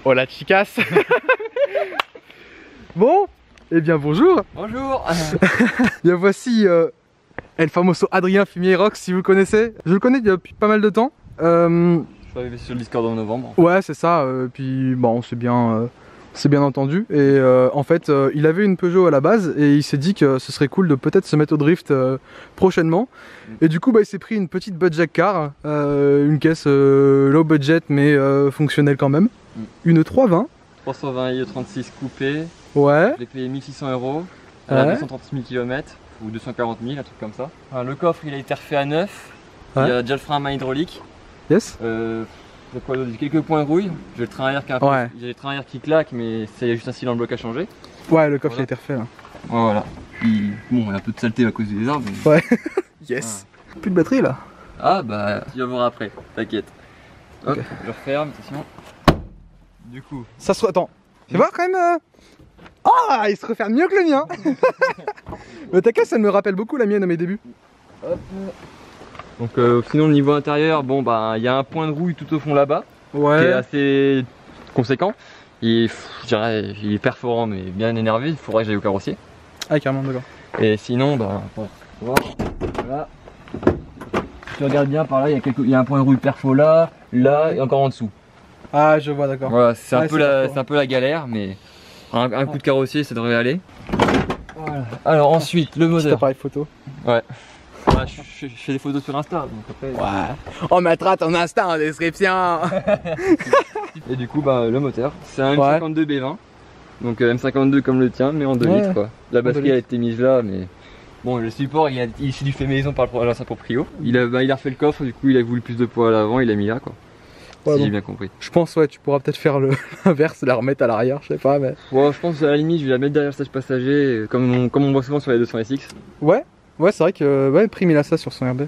Hola chicas. Bon, eh bien bonjour. Bonjour. Bien voici El Famoso Adrien Fumier-Rox, si vous le connaissez. Je le connais depuis pas mal de temps. Je suis arrivé sur le Discord en novembre. Ouais, c'est ça. Puis bon, c'est bien entendu. Et en fait, il avait une Peugeot à la base et il s'est dit que ce serait cool de peut-être se mettre au drift prochainement. Et du coup, bah, il s'est pris une petite budget car, une caisse low budget mais fonctionnelle quand même. Une 320. 320 IE36 coupé. Ouais. Je l'ai payé 1600 €. Elle a 230 000 km ou 240 000, un truc comme ça. Enfin, le coffre il a été refait à neuf. Ouais. Il y a déjà le frein à main hydraulique. Yes. J'ai quelques points de rouille. J'ai le train arrière qui, j'ai le train arrière qui claque, mais c'est juste un cylindre bloc à changer. Ouais, le coffre Voilà. il a été refait là. Voilà. Puis bon, il y a un peu de saleté à cause des arbres. Mais... Ouais. Yes. Plus de batterie là. Ah bah, tu vas voir après, t'inquiète. Hop, Ok. je referme, attention. Du coup. Ça se... Attends. Fais voir quand même. Ah, il se referme mieux que le mien. Mais ta caisse, ça me rappelle beaucoup la mienne à mes débuts. Hop. Donc sinon niveau intérieur, bon bah il y a un point de rouille tout au fond là-bas qui est Ouais. assez conséquent. Je dirais il est perforant mais bien énervé, il faudrait que j'aille au carrossier. Ah, carrément, d'accord. Et sinon bah voilà. Si tu regardes bien par là, il y a un point de rouille perfo là et encore en dessous. Ah, je vois, d'accord. Voilà, c'est Ouais, c'est un peu la galère mais un coup de carrossier ça devrait aller. Voilà. Alors ensuite le Petit moteur. appareil photo. Ouais. Ouais, je fais des photos sur Insta donc après. Ouais. On mettra ton Insta en description. Et du coup bah le moteur, c'est un Ouais. M52 B20. Donc M52 comme le tien mais en 2 Ouais. litres quoi. La 2 batterie a litres. été mise là mais bon le support il s'est fait maison par l'ancien proprio. Il a refait le coffre du coup il a voulu plus de poids à l'avant, il a mis là quoi. Ouais, si bon. j'ai bien compris. Je pense, ouais, tu pourras peut-être faire l'inverse, la remettre à l'arrière, je sais pas, mais. Bon je pense à la limite je vais la mettre derrière le stage passager comme on voit souvent sur les 200 SX. Ouais. Ouais, c'est vrai que ouais, Prime il a ça sur son RB.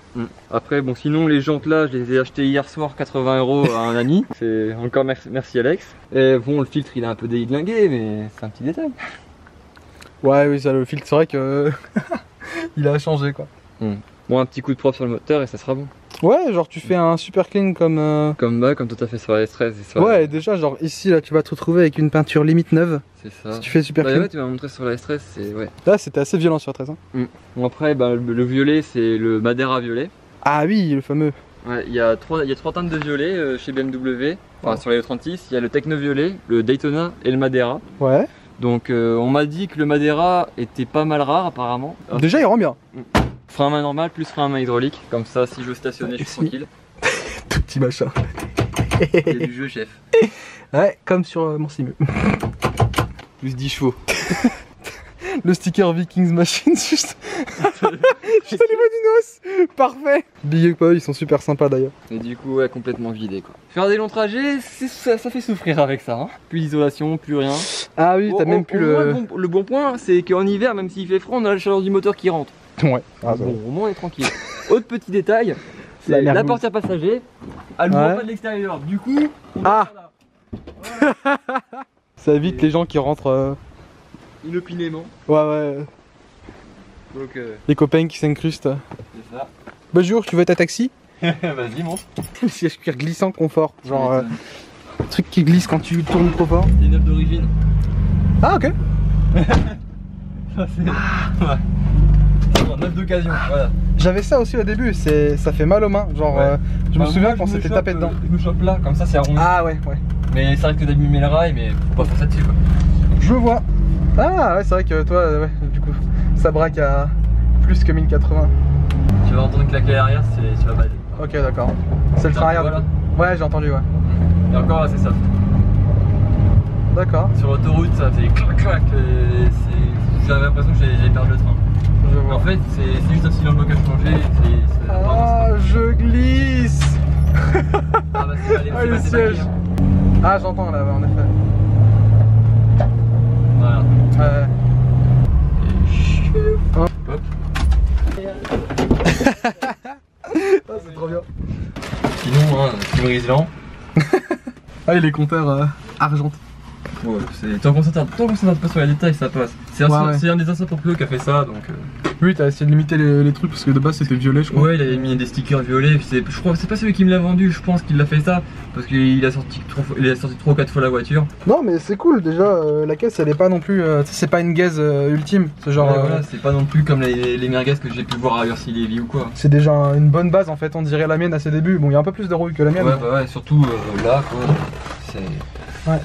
Après bon sinon les jantes là je les ai achetées hier soir 80 € à un ami. C'est encore merci Alex. Et bon le filtre il est un peu déglingué mais c'est un petit détail. Ouais, oui, ça, le filtre, c'est vrai que. Il a changé quoi. Bon un petit coup de propre sur le moteur et ça sera bon. Ouais, genre tu fais un super clean comme. Comme toi t'as fait sur la S13 et sur la... Ouais, déjà, genre ici, là, tu vas te retrouver avec une peinture limite neuve. C'est ça. Si tu fais super Bah, clean. ouais, tu m'as montré sur la S13, c'est ouais. Là, c'était assez violent sur 13. Hein. Bon après bah, le violet c'est le Madeira violet. Ah oui, le fameux. Ouais, il y a trois teintes de violet chez BMW. Enfin sur les E36, il y a le Techno violet, le Daytona et le Madeira. Ouais. Donc on m'a dit que le Madeira était pas mal rare apparemment. Déjà, il rend bien. Frein à main normal plus frein à main hydraulique, comme ça si je veux stationner je suis tranquille. Tout petit machin. Il y a du jeu chef. Ouais, comme sur mon Simu. Plus 10 chevaux. Le sticker Vikings Machine, juste. Juste au niveau du nos. Parfait. Big Up, ils sont super sympas d'ailleurs. Et du coup ouais complètement vidé quoi. Faire des longs trajets, ça fait souffrir avec ça. Hein. Plus d'isolation, plus rien. Ah oui, t'as même plus le. Le bon point c'est qu'en hiver même s'il fait froid on a la chaleur du moteur qui rentre. Ouais. Ah, Bon, au moins on est tranquille. Autre petit détail, c'est La la merguez. portière passager, elle ne Ouais. voit pas de l'extérieur. Du coup, on Ah. est là. Ça évite les gens qui rentrent. Inopinément. Ouais. Donc Les copains qui s'incrustent. c'est ça. Bonjour, tu veux ta taxi? Vas-y montre. Le siège cuir glissant confort. Genre, un truc qui glisse quand tu tournes trop fort. C'est une œuvre d'origine. Ah, ok. Ça c'est. Ouais. C'est une œuvre d'occasion. Voilà. J'avais ça aussi au début, ça fait mal aux mains. Genre, Ouais. je me Bah, souviens moi, quand je me c'était chope, tapé dedans. Je me chope là, comme ça c'est arrondi. Ah, ouais. Mais ça risque d'abîmer le rail, mais faut pas foncer dessus quoi. Je vois. Ah, ouais, c'est vrai que toi, ouais, du coup, ça braque à plus que 1080. Tu vas entendre claquer à l'arrière, tu vas baser. Ok, d'accord. C'est le frein arrière. Voilà. Ouais, j'ai entendu, ouais. Et encore là c'est ça. D'accord. Sur l'autoroute ça fait clac clac. J'avais l'impression que j'allais perdre le train. Je Mais vois. en fait c'est juste un cylindre bloc à changer. Ah, je glisse. Ah bah c'est Ah, le siège. Ah, j'entends là, ouais, en effet. Voilà. Ouais. Hop. Ah, c'est trop bien. Sinon, Team Riesland. Ah, et les compteurs argent. Ouais, tant qu'on s'attarde pas sur les détails, ça passe. C'est un des anciens proprios qui a fait ça, donc. Oui, t'as essayé de limiter les trucs parce que de base c'était violet, je crois. Ouais, il avait mis des stickers violets. Je crois, c'est pas celui qui me l'a vendu, je pense qu'il l'a fait ça parce qu'il a sorti 3 ou 4 fois la voiture. Non, mais c'est cool déjà. La caisse, elle est pas non plus. C'est pas une gaze ultime. C'est genre. Ouais, voilà, c'est pas non plus comme les merguez que j'ai pu voir à Ursi Lévy ou quoi. C'est déjà une bonne base en fait. On dirait la mienne à ses débuts. Bon, il y a un peu plus de rouille que la mienne. Ouais, bah ouais, surtout là, quoi. C'est. Ouais.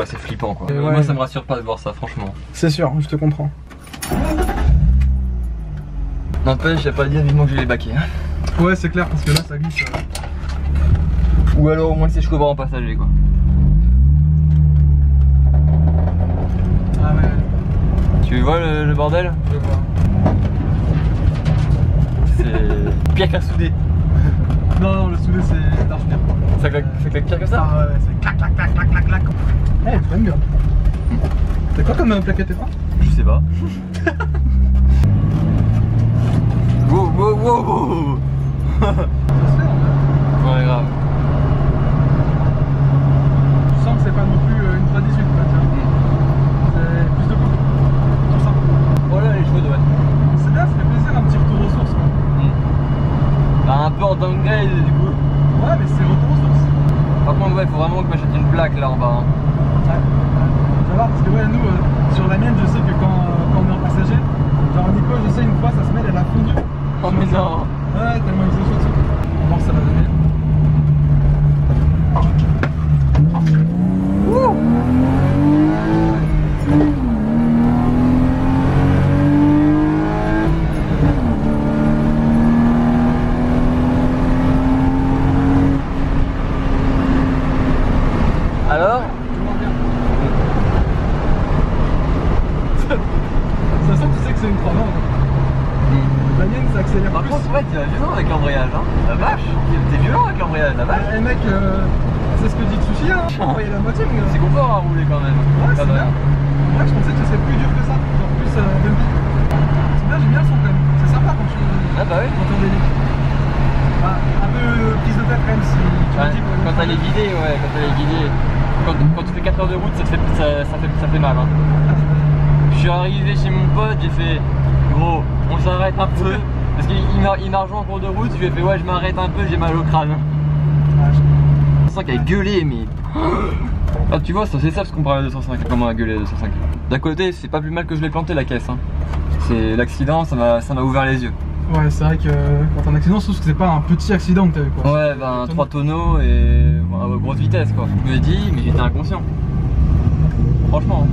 C'est flippant quoi. Ouais. Moi ça me rassure pas de voir ça franchement. C'est sûr, je te comprends. N'empêche, j'ai pas à dire vivement que je les baquer. Hein. Ouais, c'est clair parce que là ça glisse. Ou alors au moins le sèche-couvert en passager quoi. Ah ouais. Tu vois le bordel? Je vois. C'est pire qu'un soudé. Non, le soudé c'est large pire. Ça claque pire que ça? Ah ouais, c'est clac clac clac clac clac clac. Eh, tu aimes bien. T'as quoi comme plaquette frein? Je sais pas. Wow wow wow. Ça se fait en fait. Ouais grave. Tu sens que c'est pas non plus une 318 quoi, tiens. C'est plus de couple. Tu sens. Voilà les cheveux ouais. C'est bien, ça fait plaisir un petit retour aux sources quoi. Bah un peu en downgrade du coup. Ouais, mais c'est retour aux sources. Par contre ouais, faut vraiment que j'achète une plaque là en bas. Hein. Ouais. Tu vas voir parce que ouais, nous sur la mienne, je sais que quand on est en passager, genre Nico, je sais une fois sa semelle elle a fondu. Oh mais non. Ouais, tellement ils ont sauté. On va voir ça va donner. Alors? Ça sent, tu sais que c'est une 320. La mienne, ça accélère Par plus. contre ouais, t'es violent avec l'embrayage hein. La vache, t'es violent avec l'embrayage, la vache. Eh mec, c'est ce que dit Tsushi hein. J'ai envoyé la moitié mon gars. C'est confort à rouler quand même. Ouais, c'est bien. Ouais, je pensais que ce serait plus dur que ça. Genre plus bumpy. C'est bien, j'aime bien le son quand même. C'est sympa quand tu Ah bah oui. entends des lits. Ah, un peu prise de tête quand même si tu me dis Quand elle est guidée, ouais, quand elle est guidée. Quand tu fais 4 heures de route, ça fait mal hein. Je suis arrivé chez mon pote, j'ai fait gros, on s'arrête un peu. Parce qu'il m'a rejoint en cours de route, je lui ai fait ouais je m'arrête un peu, j'ai mal au crâne. Je sens qu'elle gueulait mais. Ah tu vois, c'est ça ce qu'on parle à 205, comment elle gueulait à 205. D'un côté c'est pas plus mal que je l'ai planté la caisse hein. C'est l'accident, ça m'a ouvert les yeux. Ouais, c'est vrai que quand t'as un accident, sauf que c'est pas un petit accident que t'as eu quoi. Ouais, ben 3 tonneaux et grosse vitesse quoi. Je me dis, mais j'étais inconscient. Franchement.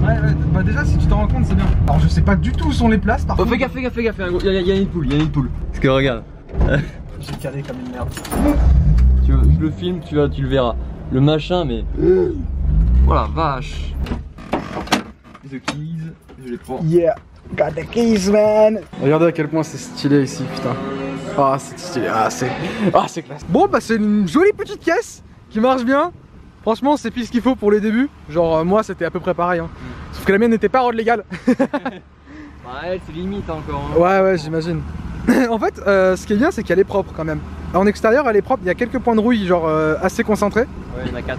Ouais, bah déjà si tu t'en rends compte, c'est bien. Alors je sais pas du tout où sont les places par Oh, contre. fais gaffe, il y a une poule, Parce que regarde. J'ai calé comme une merde. Je le filme, tu le verras. Le machin, mais. Oh la vache. The keys, je les prends. Yeah, got the keys man. Regardez à quel point c'est stylé ici, putain. Ah c'est stylé, c'est classe. Bon bah c'est une jolie petite caisse qui marche bien. Franchement c'est pile ce qu'il faut pour les débuts. Genre moi c'était à peu près pareil hein. Sauf que la mienne n'était pas road légal. Ouais c'est limite encore hein. Ouais j'imagine. En fait ce qui est bien c'est qu'elle est propre quand même. En extérieur elle est propre, il y a quelques points de rouille genre assez concentrés. Ouais il y en a 4.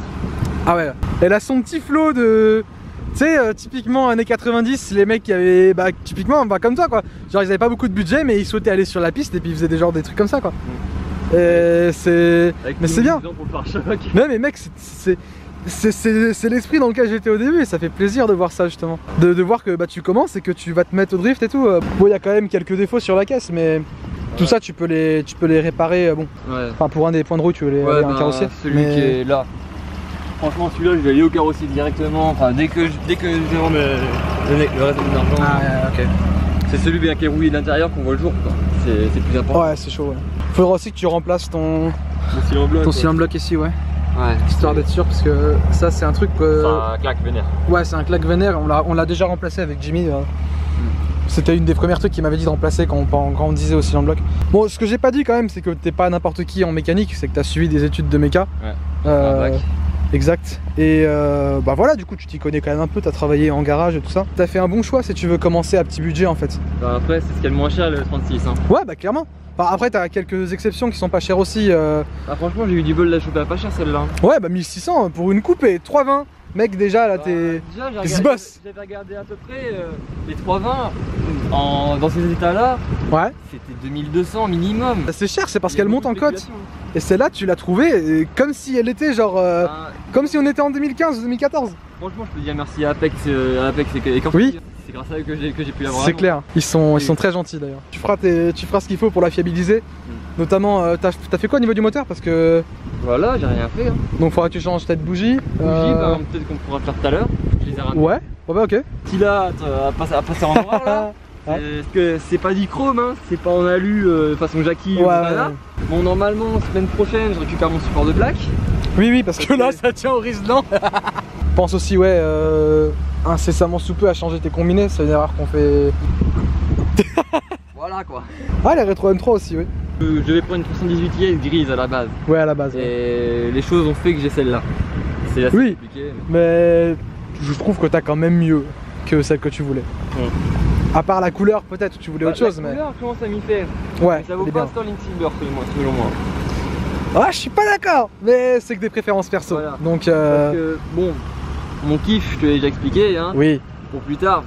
Ah ouais. Elle a son petit flot de... Tu sais, typiquement années 90, les mecs qui avaient, typiquement, comme toi quoi. Genre ils avaient pas beaucoup de budget mais ils souhaitaient aller sur la piste et puis ils faisaient des trucs comme ça quoi. Et c'est... Mais c'est bien. Mais mec, c'est l'esprit dans lequel j'étais au début et ça fait plaisir de voir ça justement. De voir que tu commences et que tu vas te mettre au drift et tout. Bon il y a quand même quelques défauts sur la caisse mais... Tout ça tu peux les réparer bon. Ouais. Enfin pour un des points de rouille tu veux les aller en carrossier. Celui qui est là. Franchement celui-là je vais aller au carrossier directement, enfin dès que je vends le reste de mon argent. Ah ouais, ok. C'est celui bien qui est rouillé de l'intérieur qu'on voit le jour quoi. C'est plus important. Ouais c'est chaud ouais. Faudra aussi que tu remplaces ton cylindre bloc ici ouais. Ouais. Histoire d'être sûr parce que ça c'est un truc c'est un claque vénère. Ouais c'est un claque vénère, on l'a déjà remplacé avec Jimmy. C'était une des premières trucs qu'il m'avait dit de remplacer quand on disait au cylindre bloc. Bon ce que j'ai pas dit quand même c'est que t'es pas n'importe qui en mécanique, c'est que t'as suivi des études de méca. Ouais. Exact. Et bah voilà, du coup tu t'y connais quand même un peu, t'as travaillé en garage et tout ça. T'as fait un bon choix si tu veux commencer à petit budget en fait. Bah après c'est ce qu'il y a le moins cher le 36 hein. Ouais bah clairement. Enfin, après t'as quelques exceptions qui sont pas chères aussi. Ah franchement j'ai eu du bol de la choper à pas cher celle-là. Ouais bah 1600 pour une coupe et 320. Mec, déjà là, t'es. Déjà, Qu'est-ce qui se passe? j'avais regardé à peu près les 320 dans ces états-là. Ouais. C'était 2200 minimum. C'est cher, c'est parce qu'elle monte en cote. Et celle-là, tu l'as trouvée comme si elle était genre. Comme si on était en 2015 ou 2014. Franchement, je peux dire merci à Apex, et Corsi. Oui. C'est grâce à eux que j'ai pu l'avoir. C'est clair, ils sont très gentils d'ailleurs. Tu feras ce qu'il faut pour la fiabiliser. Notamment, t'as fait quoi au niveau du moteur? Parce que. Voilà, j'ai rien fait. Hein. Donc faudra que tu changes peut-être bougie. Peut-être qu'on pourra faire tout à l'heure. Je les ai ramenés. Ouais, bah ok. Si là, à passer en noir là. Parce que c'est pas du chrome, hein, c'est pas en alu façon Jackie. Ouais. Bon, normalement, semaine prochaine, je récupère mon support de plaque. Oui, parce que là, ça tient au Riesland. Pense aussi, ouais, incessamment sous peu à changer tes combinés, c'est une erreur qu'on fait. Voilà quoi. Ah, les rétro M3 aussi, oui. Je vais prendre une 318 IS grise à la base. Ouais, à la base. Et les choses ont fait que j'ai celle-là. C'est assez compliqué. Mais je trouve que t'as quand même mieux que celle que tu voulais. À part la couleur, peut-être, tu voulais autre chose, mais. La couleur, comment ça m'y fait? Ouais, ça vaut pas Sterling Silver, selon moi. Ah, je suis pas d'accord, mais c'est que des préférences perso. Voilà. Donc, parce que, bon, mon kiff, je te l'ai déjà expliqué, hein. Oui. Pour plus tard,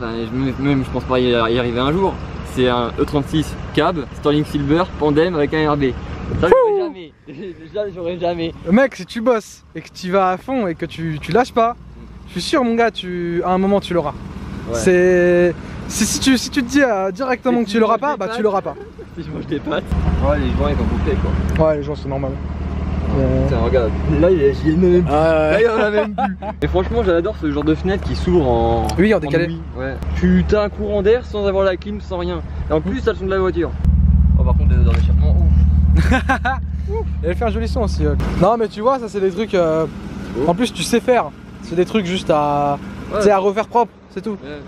même je pense pas y arriver un jour. C'est un E36 cab, Sterling Silver, Pandem avec un RB. Ça, j'aurais jamais. J'aurais jamais. Mec, si tu bosses et que tu vas à fond et que tu lâches pas, je suis sûr, mon gars, à un moment, tu l'auras. Ouais. C'est. Si tu te dis directement que tu l'auras pas, bah tu l'auras pas. Si je mange des pâtes. Ouais, les joints ils vont boucler quoi. Ouais, les joints c'est normal. Tiens, regarde. Là, il y en a même plus. Là, il y en a même plus. Et franchement, j'adore ce genre de fenêtre qui s'ouvre en. Oui, en décalé. Ouais. Tu as un courant d'air sans avoir la clim, sans rien. Et en plus, t'as le son de la voiture. Oh, par contre, des odeurs d'échappement, ouf. Et elle fait un joli son aussi. Non, mais tu vois, ça c'est des trucs. En plus, tu sais faire. C'est des trucs juste à refaire propre, c'est tout. Ouais.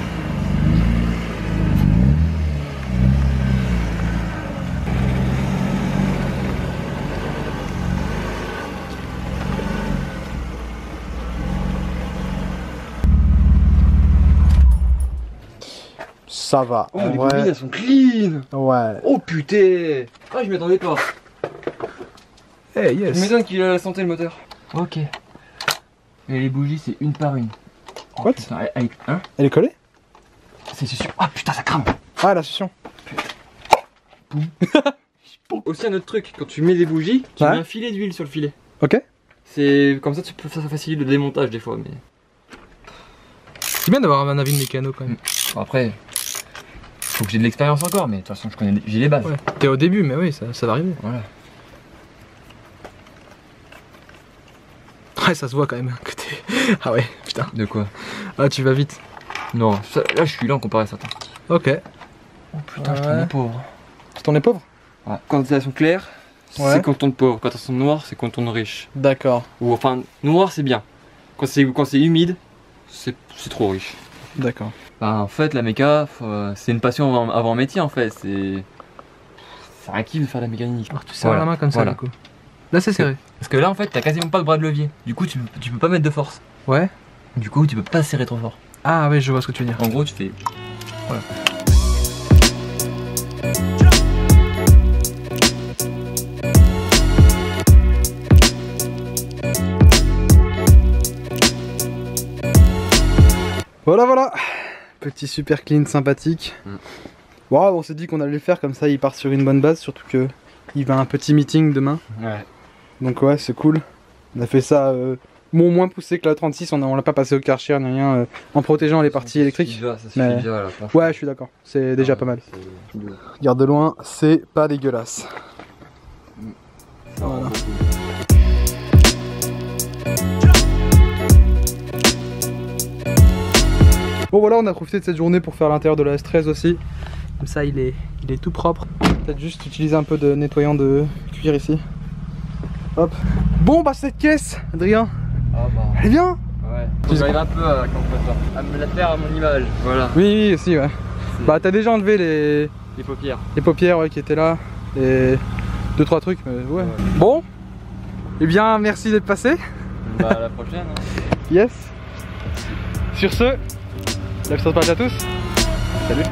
Ça va. Oh, les bobines elles sont clean. Ouais. Oh putain. Ah, je m'y attendais pas. Hey, yes. Je m'étonne qu'il a senti le moteur. Ok. Et les bougies, c'est une par une. Oh, what putain, hein, elle est collée? C'est succion. Ah putain, ça crame. Ah, la succion. Boum. Aussi un autre truc, quand tu mets des bougies, tu mets un filet d'huile sur le filet. Ok. C'est comme ça, ça facilite le démontage des fois. Mais c'est bien d'avoir un avis de mécano quand même. Bon, après, faut que j'ai de l'expérience encore, mais de toute façon, j'ai les bases. Ouais. T'es au début, mais oui, ça va arriver. Voilà. Ouais, ça se voit quand même que t'es. Ah ouais, putain. De quoi? Ah, tu vas vite. Non, là je suis lent comparé à ça. Ok. Oh putain, je tourne pauvre. Tu tournes pauvre? Ouais. Quand elles sont claires, c'est quand on tourne pauvre. Quand elles sont noires, c'est quand on tourne riche. D'accord. Ou enfin, noir c'est bien. Quand c'est humide, c'est trop riche. D'accord. Bah, en fait, la méca, c'est une passion avant un métier en fait. C'est un kiff de faire de la mécanique. Alors tu serres la main comme ça du coup. Là c'est serré. Parce que là en fait, t'as quasiment pas de bras de levier. Du coup, tu peux pas mettre de force. Ouais. Du coup, tu peux pas serrer trop fort. Ah ouais, je vois ce que tu veux dire. En gros, tu fais. Voilà. Voilà. Petit super clean sympathique. Wow, on s'est dit qu'on allait le faire comme ça, il part sur une bonne base, surtout que il va à un petit meeting demain. Ouais. Donc ouais, c'est cool. On a fait ça moins poussé que la 36, on l'a pas passé au Karcher ni rien, en protégeant les parties électriques. Ça suffit déjà, là, ouais, je suis d'accord, c'est déjà pas mal. Regarde de loin, c'est pas dégueulasse. Voilà. Bon voilà, on a profité de cette journée pour faire l'intérieur de la S13 aussi. Comme ça il est tout propre. Peut-être juste utiliser un peu de nettoyant de cuir ici. Hop. Bon bah cette caisse, Adrien, elle est bien. Ouais. J'arrive un peu à me la faire à mon image. Voilà. Oui, aussi ouais. Bah t'as déjà enlevé les paupières. Les paupières qui étaient là. Et 2-3 trucs, mais ouais. Bon. Eh bien merci d'être passé. Bah à la prochaine. Yes. Sur ce, la à tous. Salut.